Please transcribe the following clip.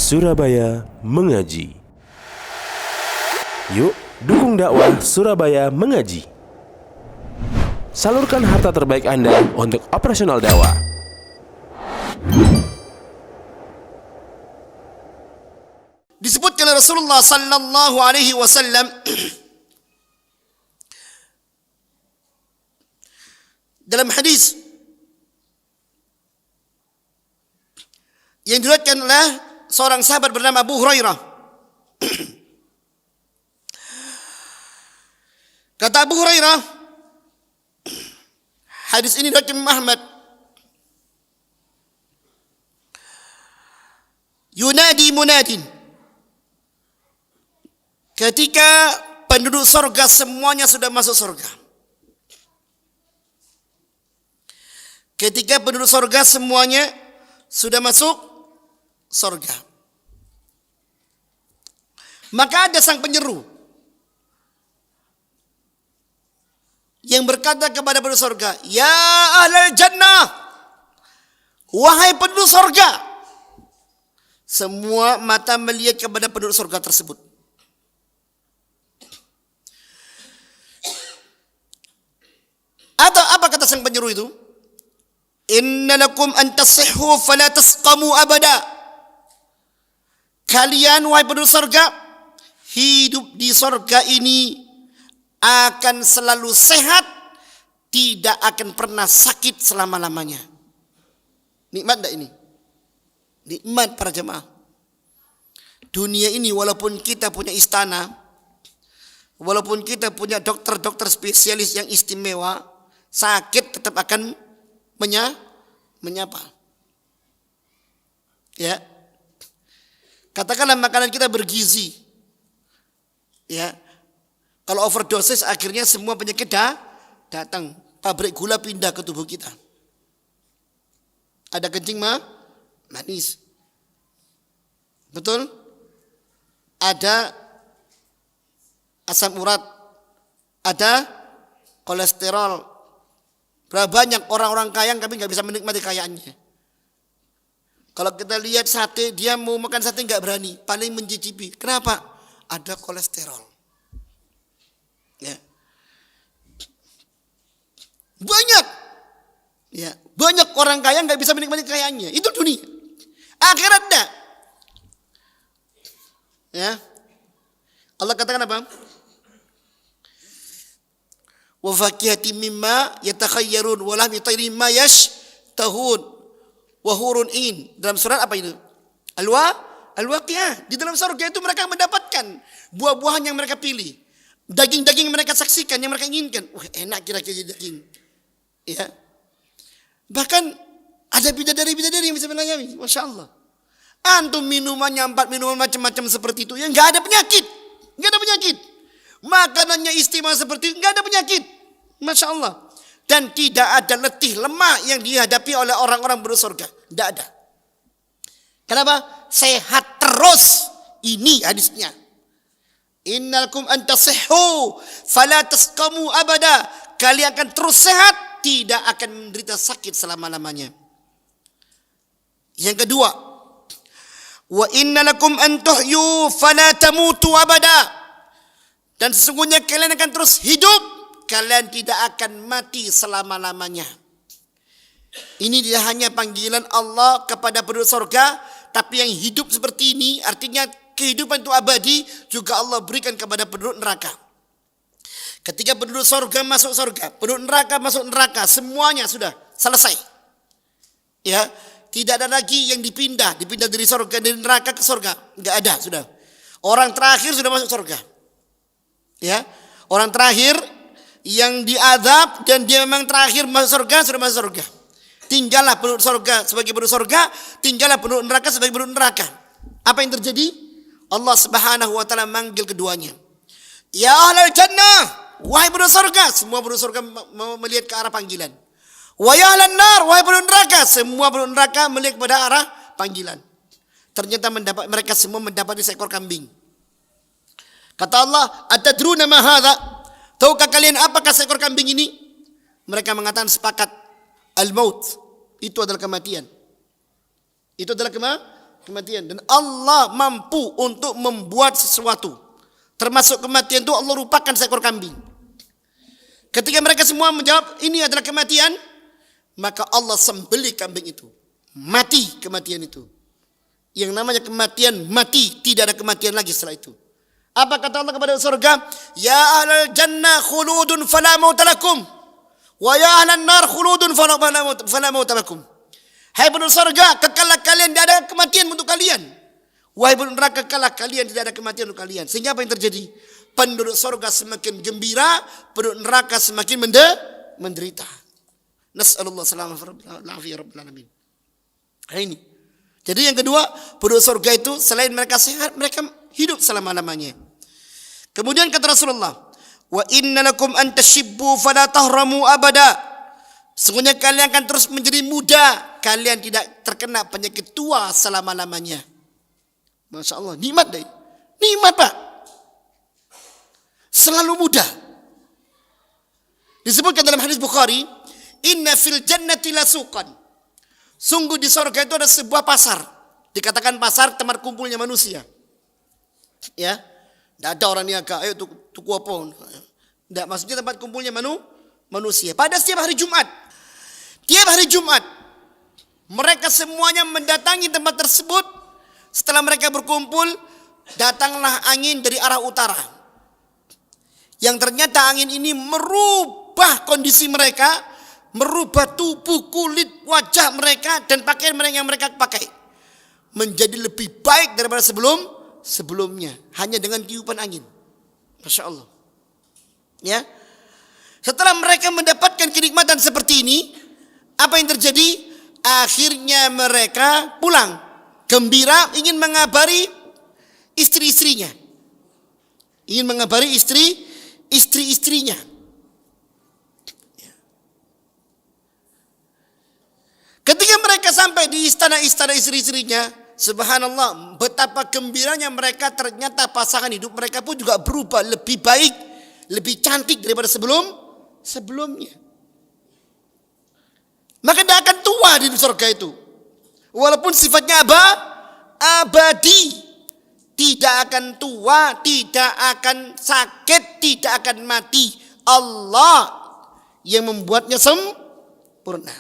Surabaya Mengaji. Yuk, dukung dakwah Surabaya Mengaji. Salurkan harta terbaik Anda untuk operasional dakwah. Disebutkan oleh Rasulullah sallallahu alaihi wasallam dalam hadis yang diriwayatkan oleh seorang sahabat bernama Abu Hurairah. Kata Abu Hurairah, hadis ini diriwayatkan Imam Ahmad. Yunadi munadin. Ketika penduduk surga semuanya sudah masuk surga. Ketika penduduk surga semuanya sudah masuk surga, maka ada sang penyeru yang berkata kepada penduduk surga, "Ya ahlal jannah, wahai penduduk surga." Semua mata melihat kepada penduduk surga tersebut. Atau apa kata sang penyeru itu? Inna lakum an tasihhu fala tasqamu abada. Kalian wahai penduduk surga, hidup di surga ini akan selalu sehat, tidak akan pernah sakit selama-lamanya. Nikmat enggak ini? Nikmat para jemaah. Dunia ini walaupun kita punya istana, walaupun kita punya dokter-dokter spesialis yang istimewa, sakit tetap akan menyapa. Ya. Katakanlah makanan kita bergizi. Ya. Kalau overdosis akhirnya semua penyakit datang. Pabrik gula pindah ke tubuh kita. Ada kencing manis. Betul? Ada asam urat. Ada kolesterol. Berapa banyak orang-orang kaya tapi nggak bisa menikmati kekayaannya. Kalau kita lihat sate, dia mau makan sate nggak berani, paling mencicipi. Kenapa? Ada kolesterol. Ya. Banyak orang kaya nggak bisa menikmati kekayaannya. Itu dunia. Akhirat enggak. Ya. Allah katakan apa? Wa fakihati mimma yatakhayyarun wa lahmi tayrin ma yashtahun wa hurun in. Dalam surat apa itu? Al-Waqiah. Di dalam surga itu mereka mendapatkan buah-buahan yang mereka pilih. Daging-daging yang mereka saksikan, yang mereka inginkan. Wah, enak kira-kira daging. Ya. Bahkan ada bidadari-bidadari yang bisa melayani. Masya Allah. Antum minumannya 4 minuman macam-macam seperti itu. Yang enggak ada penyakit. Enggak ada penyakit. Makanannya istimewa seperti itu. Enggak ada penyakit. Masya Allah. Dan tidak ada letih lemah yang dihadapi oleh orang-orang penduduk surga. Tidak ada. Kenapa? Sehat terus. Ini hadisnya. Innakum antasihhu fala tasqamu abada. Kalian akan terus sehat, tidak akan menderita sakit selama-lamanya. Yang kedua, wa innalakum an tuhyu fala tamutu abada. Dan sesungguhnya kalian akan terus hidup, kalian tidak akan mati selama-lamanya. Ini tidak hanya panggilan Allah kepada penduduk surga, tapi yang hidup seperti ini artinya kehidupan itu abadi juga Allah berikan kepada penduduk neraka. Ketika penduduk surga masuk surga, penduduk neraka masuk neraka, semuanya sudah selesai. Ya, tidak ada lagi yang dipindah dari surga, dari neraka ke surga, enggak ada sudah. Orang terakhir sudah masuk surga. Ya, orang terakhir yang diazab dan dia memang terakhir masuk surga sudah masuk surga. Tinggallah penduduk surga sebagai penduduk surga, tinggallah penduduk neraka sebagai penduduk neraka. Apa yang terjadi? Allah Subhanahu wa taala manggil keduanya. Ya ahlal jannah, wahai penduduk surga, semua penduduk surga melihat ke arah panggilan. Wa ya ahlan nar, wahai penduduk neraka, semua penduduk neraka melihat kepada arah panggilan. Ternyata mereka semua mendapati seekor kambing. Kata Allah, atadruna ma hadza? Tahukah kalian apakah seekor kambing ini? Mereka mengatakan sepakat, al-maut, itu adalah kematian. Itu adalah Kematian. Dan Allah mampu untuk membuat sesuatu. Termasuk kematian itu Allah rupakan seekor kambing. Ketika mereka semua menjawab ini adalah kematian, maka Allah sembelih kambing itu. Mati kematian itu. Yang namanya kematian mati, tidak ada kematian lagi setelah itu. Apa kata Allah kepada surga? Ya ahlal jannah khuludun fala mautalakum. Wa ya ahlan nar khuludun fala mautalakum. Hai penduduk surga, kekallah kalian, tidak ada kematian untuk kalian. Wahai penduduk neraka, kekallah kalian, tidak ada kematian untuk kalian. Sehingga apa yang terjadi? Penduduk surga semakin gembira, penduduk neraka semakin menderita. Nas'alullah salamah ya rabbil alamin. Ini. Jadi yang kedua, penduduk surga itu selain mereka sehat, mereka hidup selama-lamanya. Kemudian kata Rasulullah, wa inna lakum an tashibbu fala tahramu abada. Sesungguhnya kalian akan terus menjadi muda, kalian tidak terkena penyakit tua selama-lamanya. Masya Allah, nikmat deh. Nikmat Pak. Selalu muda. Disebutkan dalam hadis Bukhari, inna fil jannati lasuqan. Sungguh di surga itu ada sebuah pasar. Dikatakan pasar tempat kumpulnya manusia. Ya, tidak ada orang niaga, ayo tuku apa? Tidak, maksudnya tempat kumpulnya manusia. Pada setiap hari Jumat. Tiap hari Jumat. Mereka semuanya mendatangi tempat tersebut. Setelah mereka berkumpul, datanglah angin dari arah utara. Yang ternyata angin ini merubah kondisi mereka, merubah tubuh, kulit, wajah mereka, dan pakaian mereka yang mereka pakai. Menjadi lebih baik daripada sebelumnya. Hanya dengan tiupan angin. Masya Allah. Ya. Setelah mereka mendapatkan kenikmatan seperti ini, apa yang terjadi? Akhirnya mereka pulang. Gembira ingin mengabari istri-istrinya. Ingin mengabari istri-istrinya. Ketika mereka sampai di istana-istana istri-istrinya, subhanallah, betapa gembiranya mereka, ternyata pasangan hidup mereka pun juga berubah lebih baik, lebih cantik daripada sebelumnya. Maka tidak akan tua di surga itu. Walaupun sifatnya abadi. Tidak akan tua, tidak akan sakit, tidak akan mati. Allah yang membuatnya sempurna.